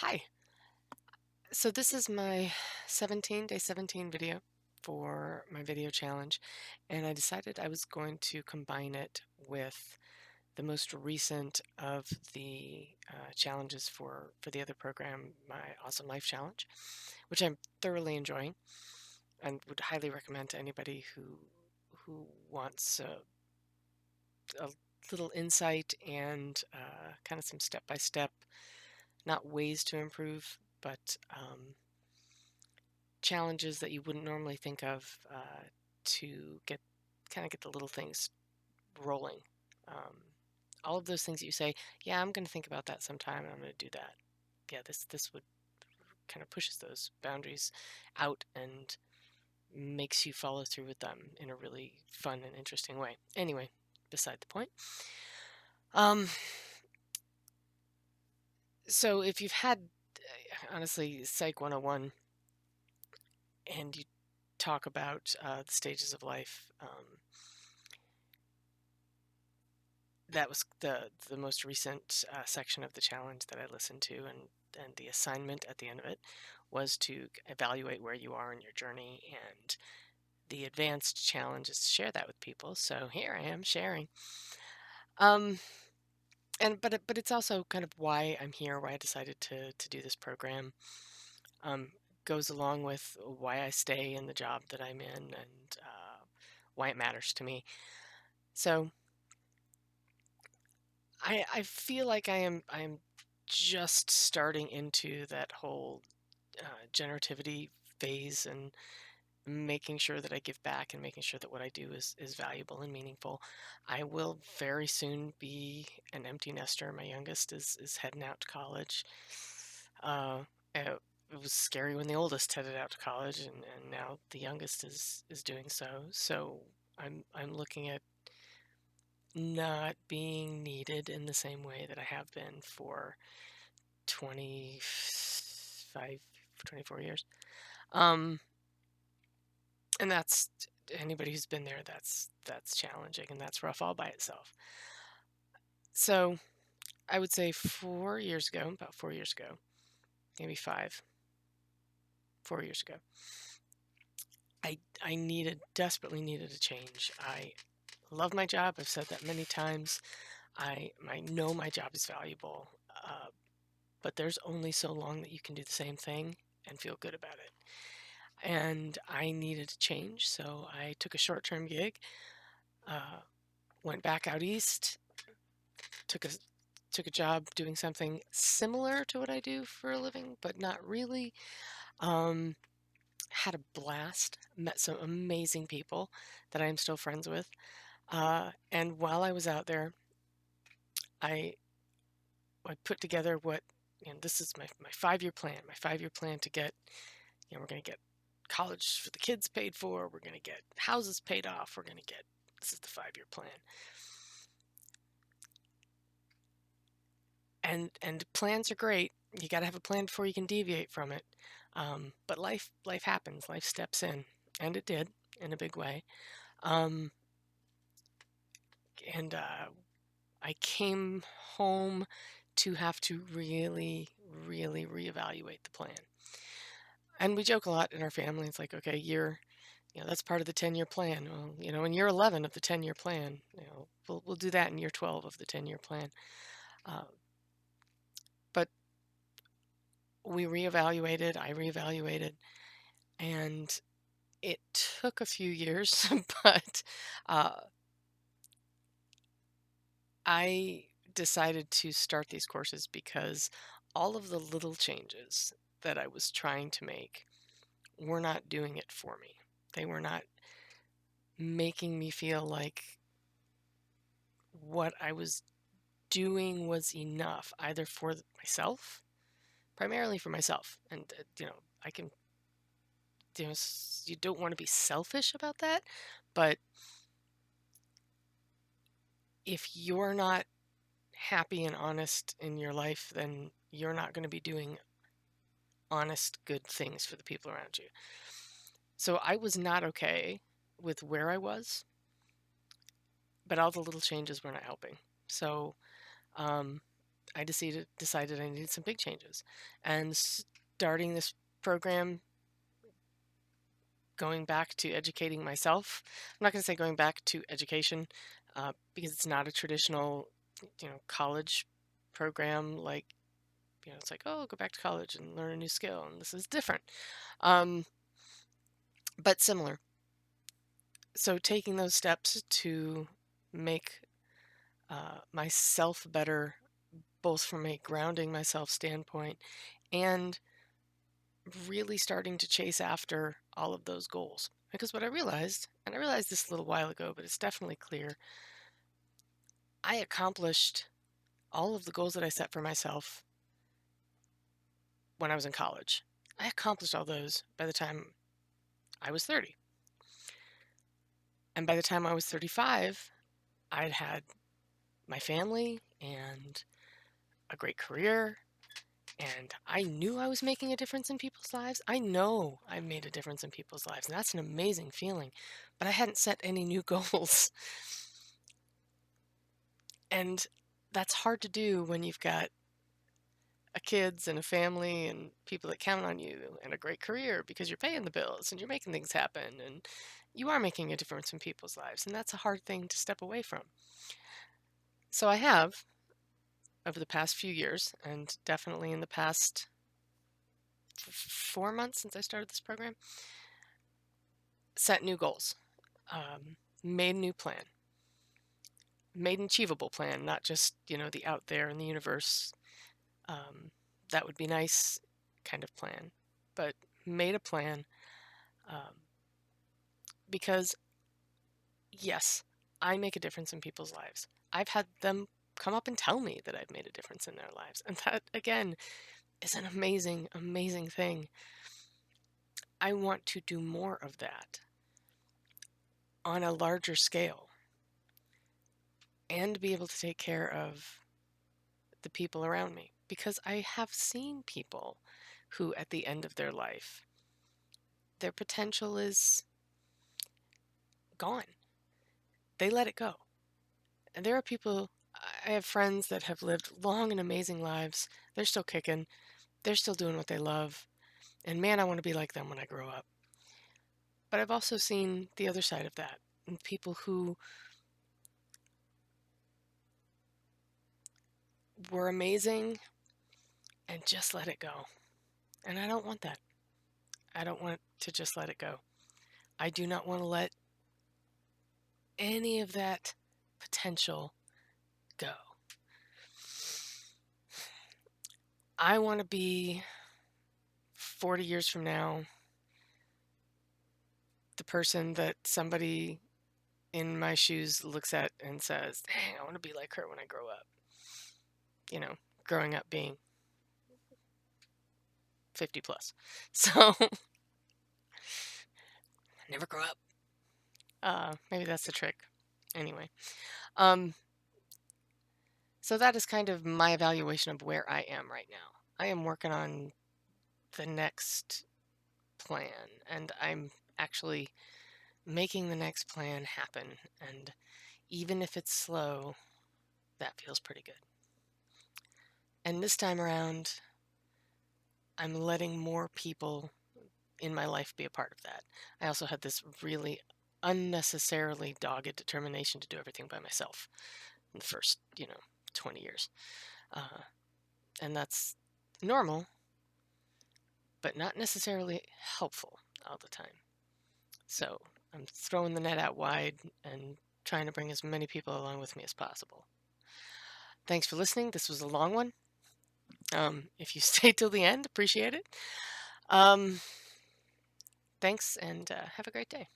Hi. So this is my day 17 video for my video challenge, and I decided I was going to combine it with the most recent of the challenges for the other program, my Awesome Life Challenge, which I'm thoroughly enjoying and would highly recommend to anybody who wants a little insight and kind of some step-by-step, not ways to improve, but challenges that you wouldn't normally think of to get the little things rolling. Um, all of those things that you say, yeah, I'm going to think about that sometime, and I'm going to do that. Yeah, this would kind of pushes those boundaries out and makes you follow through with them in a really fun and interesting way. Anyway, beside the point. Um, so if you've had, honestly, Psych 101 and you talk about the stages of life, that was the most recent section of the challenge that I listened to, and the assignment at the end of it was to evaluate where you are in your journey, and the advanced challenge is to share that with people. So here I am sharing. Um, but it's also kind of why I'm here, why I decided to do this program. Um, Goes along with why I stay in the job that I'm in, and why it matters to me. So I feel like I am just starting into that whole generativity phase, and making sure that I give back and making sure that what I do is valuable and meaningful. I will very soon be an empty nester. My youngest is heading out to college. Uh, it was scary when the oldest headed out to college, and now the youngest is doing so. So I'm looking at not being needed in the same way that I have been for 25, 24 years. Um, and that's anybody who's been there, that's challenging and that's rough all by itself. So I would say 4 years ago, about 4 years ago, maybe five, 4 years ago, I desperately needed a change. I love my job. I've said that many times. I know my job is valuable, uh, but there's only so long that you can do the same thing and feel good about it. And I needed to change, so I took a short-term gig, uh, went back out east, took a took a job doing something similar to what I do for a living, but not really. Um, Had a blast, met some amazing people that I am still friends with. And while I was out there, I I put together this is my 5 year plan. My 5 year plan to get, we're going to get college for the kids paid for. We're going to get houses paid off. We're going to get, this is the 5 year plan. And plans are great. You got to have a plan before you can deviate from it. But life happens. Life steps in, and it did in a big way. Um, and I came home to have to really, really reevaluate the plan. And we joke a lot in our family. It's like, okay, that's part of the 10-year plan. Well, in year 11 of the 10-year plan, we'll do that in year 12 of the 10-year plan. Uh, but we reevaluated. I reevaluated, and it took a few years, but uh, I decided to start these courses because all of the little changes that I was trying to make were not doing it for me. They were not making me feel like what I was doing was enough, either for myself, primarily for myself. And, I can, you don't want to be selfish about that, but if you're not happy and honest in your life, then you're not going to be doing honest, good things for the people around you. So I was not okay with where I was, but all the little changes were not helping. So, um, I decided I needed some big changes. And starting this program, going back to educating myself. I'm not going to say going back to education because it's not a traditional, college program. Like, it's like, oh, go back to college and learn a new skill, and this is different, um, but similar. So taking those steps to make myself better, both from a grounding myself standpoint and really starting to chase after all of those goals. Because what I realized, and I realized this a little while ago, but it's definitely clear, I accomplished all of the goals that I set for myself when I was in college. I accomplished all those by the time I was 30. And by the time I was 35, I'd had my family and a great career, and I knew I was making a difference in people's lives. I know I made a difference in people's lives, and that's an amazing feeling. But I hadn't set any new goals. And that's hard to do when you've got a kids and a family and people that count on you and a great career because you're paying the bills and you're making things happen and you are making a difference in people's lives. And that's a hard thing to step away from. So I have, over the past few years, and definitely in the past 4 months since I started this program, set new goals, made a new plan, made an achievable plan, not just, the out there in the universe, that would be nice kind of plan, but made a plan, um, because yes, I make a difference in people's lives. I've had them come up and tell me that I've made a difference in their lives. And that, again, is an amazing, amazing thing. I want to do more of that on a larger scale and be able to take care of the people around me, because I have seen people who, at the end of their life, their potential is gone. They let it go. And there are people, I have friends that have lived long and amazing lives. They're still kicking, they're still doing what they love. And man, I want to be like them when I grow up. But I've also seen the other side of that, and people who were amazing and just let it go. And I don't want that. I don't want to just let it go. I do not want to let any of that potential go. I want to be 40 years from now the person that somebody in my shoes looks at and says, dang, I want to be like her when I grow up. Growing up being 50 plus. So never grow up. Maybe that's the trick. Anyway, um, so that is kind of my evaluation of where I am right now. I am working on the next plan, and I'm actually making the next plan happen. And even if it's slow, that feels pretty good. And this time around, I'm letting more people in my life be a part of that. I also had this really unnecessarily dogged determination to do everything by myself in the first, 20 years. And that's normal, but not necessarily helpful all the time. So I'm throwing the net out wide and trying to bring as many people along with me as possible. Thanks for listening. This was a long one. If you stayed till the end, appreciate it. Thanks, and have a great day.